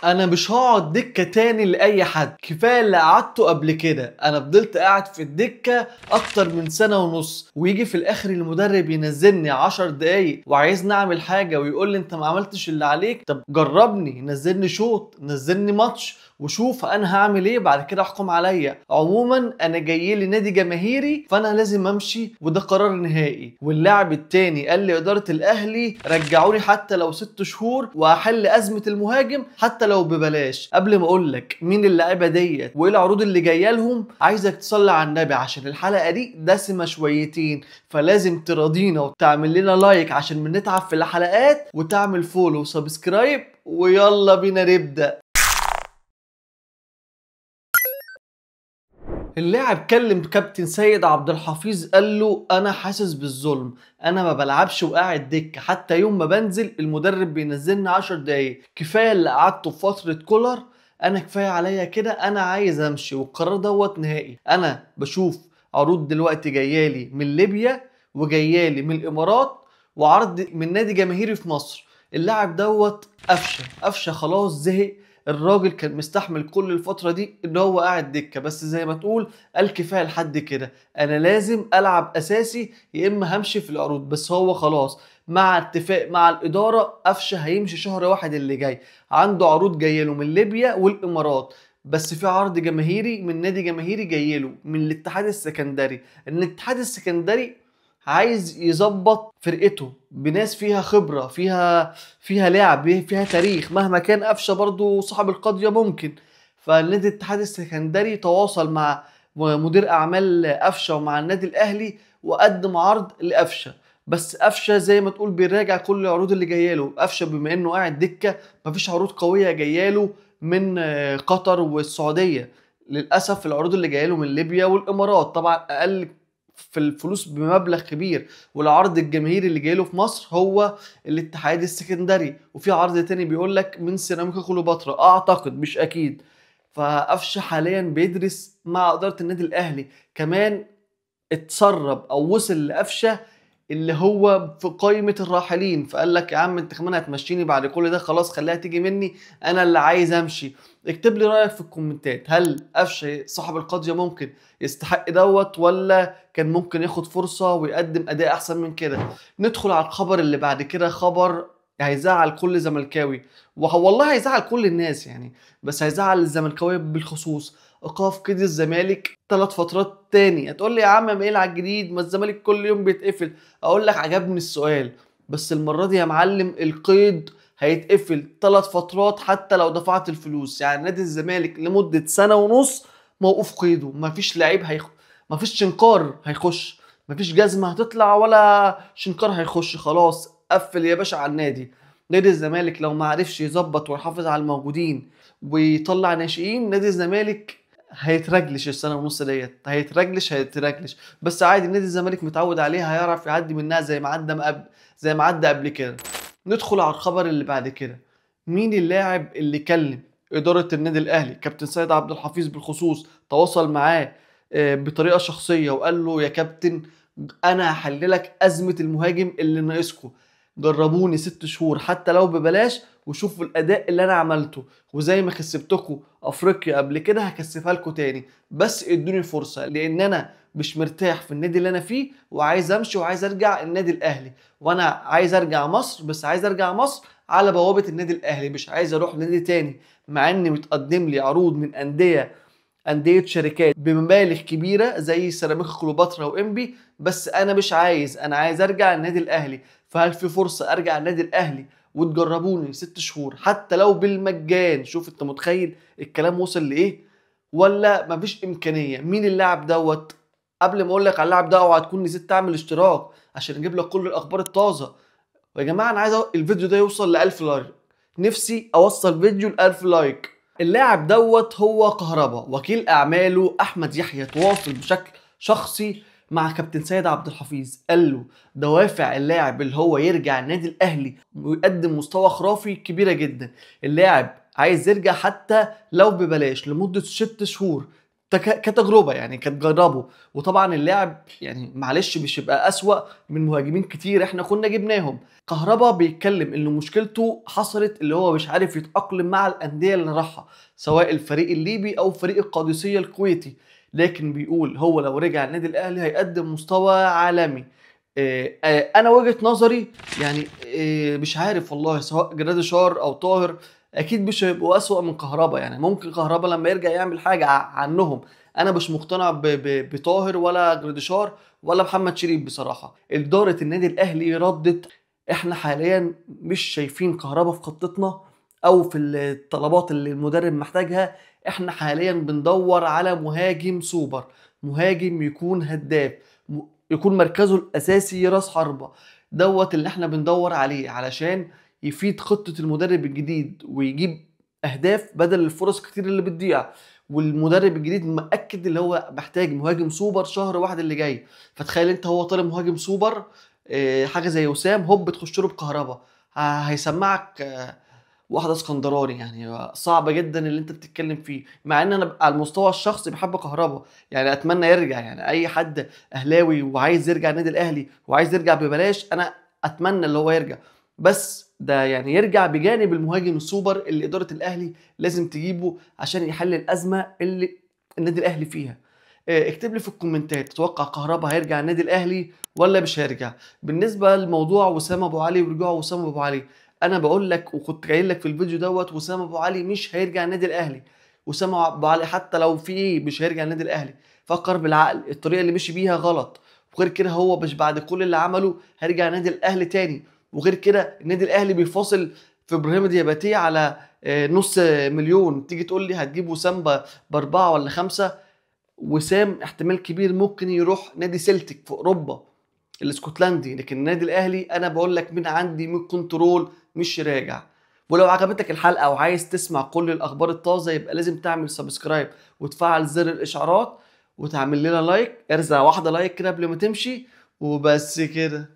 انا مش هقعد دكة تاني لاي حد، كفاية اللي قعدته قبل كده. انا فضلت قاعد في الدكة اكتر من سنة ونص، ويجي في الاخر المدرب ينزلني 10 دقايق وعايزني اعمل حاجة ويقول لي انت ما عملتش اللي عليك. طب جربني، نزلني شوط، نزلني ماتش وشوف انا هعمل ايه، بعد كده احكم عليا. عموما انا جاي لي نادي جماهيري فانا لازم امشي، وده قرار نهائي. واللاعب التاني قال لي ادارة الاهلي رجعوني حتى لو 6 شهور وهحل ازمة المهاجم حتى لو ببلاش. قبل ما اقول لك مين اللاعيبه ديت وايه العروض اللي جايه لهم، عايزك تصلي على النبي عشان الحلقه دي دسمه شويتين، فلازم تراضينا وتعمل لنا لايك عشان بنتعب في الحلقات، وتعمل فولو وسبسكرايب، ويلا بينا نبدا. اللاعب كلم كابتن سيد عبد الحفيظ قال له انا حاسس بالظلم، انا ما بلعبش وقاعد دكه، حتى يوم ما بنزل المدرب بينزلني 10 دقايق، كفايه اللي قعدته في فتره كولر، انا كفايه عليا كده، انا عايز امشي والقرار دوت نهائي. انا بشوف عروض دلوقتي جايالي من ليبيا وجايالي من الامارات وعرض من نادي جماهيري في مصر. اللاعب دوت قفشه خلاص زهق. الراجل كان مستحمل كل الفترة دي ان هو قاعد دكة، بس زي ما تقول قال كفاية لحد كده، انا لازم العب اساسي يا اما همشي في العروض. بس هو خلاص مع اتفاق مع الادارة قفشه هيمشي شهر واحد اللي جاي، عنده عروض جايله من ليبيا والامارات، بس في عرض جماهيري من نادي جماهيري جايله من الاتحاد السكندري. الاتحاد السكندري عايز يظبط فرقته بناس فيها خبرة، فيها لعب، فيها تاريخ، مهما كان قفشه برضو صاحب القضية ممكن. فالنادي الاتحاد السكندري تواصل مع مدير اعمال قفشه ومع النادي الاهلي وقدم عرض لقفشه، بس قفشه زي ما تقول بيراجع كل العروض اللي جايه له. قفشه بما انه قاعد دكه مفيش عروض قويه جايه له من قطر والسعوديه. للاسف العروض اللي جايه له من ليبيا والامارات طبعا اقل في الفلوس بمبلغ كبير، والعرض الجماهيري اللي جاي له في مصر هو الاتحاد السكندري، وفي عرض تاني بيقول لك من سيراميكا كليوباترا اعتقد مش اكيد. فقفشه حاليا بيدرس مع اداره النادي الاهلي، كمان اتسرب او وصل لقفشه اللي هو في قائمة الراحلين، فقال لك يا عم انت كمان هتمشيني بعد كل ده، خلاص خليها تيجي مني، انا اللي عايز امشي. اكتب لي رأيك في الكومنتات، هل قفشه صاحب القضية ممكن يستحق دوت، ولا كان ممكن ياخد فرصة ويقدم اداء احسن من كده؟ ندخل على الخبر اللي بعد كده، خبر هيزعل كل زملكاوي، والله هيزعل كل الناس يعني، بس هيزعل الزملكاوي بالخصوص. ايقاف قيد الزمالك 3 فترات تاني. هتقول لي يا عم ما ايه على الجديد، ما الزمالك كل يوم بيتقفل. اقول لك عجبني السؤال، بس المرة دي يا معلم القيد هيتقفل 3 فترات حتى لو دفعت الفلوس. يعني نادي الزمالك لمدة سنة ونص موقوف قيده، مفيش لعيب مفيش شنكار هيخش، مفيش جزمة هتطلع ولا شنكار هيخش، خلاص قفل يا باشا على النادي. نادي الزمالك لو معرفش يظبط ويحافظ على الموجودين ويطلع ناشئين، نادي الزمالك هيترجلش السنه ونص ديت، هيترجلش. بس عادي نادي الزمالك متعود عليها، هيعرف يعدي منها زي ما عدى قبل كده. ندخل على الخبر اللي بعد كده. مين اللاعب اللي كلم اداره النادي الاهلي كابتن سيد عبد الحفيظ بالخصوص، تواصل معاه بطريقه شخصيه وقال له يا كابتن انا هحللك ازمه المهاجم اللي ناقصكم، جربوني 6 شهور حتى لو ببلاش وشوفوا الاداء اللي انا عملته، وزي ما كسبتكم افريقيا قبل كده هكسبها لكم تاني، بس ادوني فرصه لان انا مش مرتاح في النادي اللي انا فيه وعايز امشي وعايز ارجع النادي الاهلي. وانا عايز ارجع مصر، بس عايز ارجع مصر على بوابه النادي الاهلي، مش عايز اروح نادي تاني، مع ان متقدم لي عروض من انديه شركات بمبالغ كبيره زي سيراميكا كليوباترا وانبي، بس انا مش عايز، انا عايز ارجع النادي الاهلي. فهل في فرصه ارجع النادي الاهلي وتجربوني 6 شهور حتى لو بالمجان؟ شوف انت متخيل الكلام وصل لايه، ولا مفيش امكانيه؟ مين اللاعب دوت؟ قبل ما اقول لك على اللاعب ده اوعى تكون نسيت تعمل اشتراك عشان اجيب لك كل الاخبار الطازه. ويا جماعه انا عايز الفيديو ده يوصل ل 1000 لايك، نفسي اوصل فيديو ل 1000 لايك. اللاعب دوت هو كهربا، وكيل اعماله احمد يحيى تواصل بشكل شخصي مع كابتن سيد عبد الحفيظ، قال له دوافع اللاعب اللي هو يرجع النادي الاهلي ويقدم مستوى خرافي كبيره جدا. اللاعب عايز يرجع حتى لو ببلاش لمده 6 شهور، كتجربه يعني، كانت جربه. وطبعا اللاعب يعني معلش مش يبقى اسوأ من مهاجمين كتير احنا كنا جبناهم. كهربا بيتكلم ان مشكلته حصلت اللي هو مش عارف يتأقلم مع الانديه اللي راحها، سواء الفريق الليبي او فريق القادسيه الكويتي، لكن بيقول هو لو رجع النادي الاهلي هيقدم مستوى عالمي. انا وجهة نظري يعني مش عارف والله، سواء جراديشار او طاهر اكيد مش هيبقوا اسوأ من كهربا. يعني ممكن كهربا لما يرجع يعمل حاجة عنهم. انا مش مقتنع بطاهر ولا جراديشار ولا محمد شريف بصراحة. إدارة النادي الاهلي ردت. احنا حاليا مش شايفين كهربا في خطتنا او في الطلبات اللي المدرب محتاجها. احنا حاليا بندور على مهاجم سوبر، مهاجم يكون هداف، يكون مركزه الاساسي راس حربة. دوت اللي احنا بندور عليه علشان يفيد خطة المدرب الجديد ويجيب اهداف بدل الفرص كتير اللي بتضيع. والمدرب الجديد مأكد اللي هو محتاج مهاجم سوبر شهر واحد اللي جاي. فتخيل انت هو طالب مهاجم سوبر حاجة زي وسام، هوب تخش له بكهربا، هيسمعك واحدة اسكندراني. يعني صعب جدا اللي انت بتتكلم فيه، مع ان انا على المستوى الشخصي بحب كهربا. يعني اتمنى يرجع، يعني اي حد اهلاوي وعايز يرجع النادي الاهلي وعايز يرجع ببلاش انا اتمنى اللي هو يرجع. بس ده يعني يرجع بجانب المهاجم السوبر اللي ادارة الاهلي لازم تجيبه عشان يحل الازمة اللي النادي الاهلي فيها. اكتب لي في الكومنتات، تتوقع كهربا هيرجع النادي الاهلي ولا مش هيرجع؟ بالنسبه لموضوع وسام ابو علي ورجوع وسام ابو علي، انا بقول لك وكنت قايل لك في الفيديو دوت، وسام ابو علي مش هيرجع النادي الاهلي. وسام ابو علي حتى لو في ايه مش هيرجع النادي الاهلي. فكر بالعقل، الطريقه اللي مشي بيها غلط. وغير كده هو مش بعد كل اللي عمله هيرجع النادي الاهلي تاني. وغير كده النادي الاهلي بيفاصل في ابراهيم دياباتيه على نص مليون. تيجي تقول لي هتجيب وسام باربعه ولا خمسه؟ وسام احتمال كبير ممكن يروح نادي سيلتيك في اوروبا الاسكتلندي، لكن النادي الاهلي انا بقول لك من عندي من كنترول مش راجع. ولو عجبتك الحلقه وعايز تسمع كل الاخبار الطازه يبقى لازم تعمل سبسكرايب وتفعل زر الاشعارات وتعمل لنا لايك، ارزع واحده لايك كده قبل ما تمشي. وبس كده.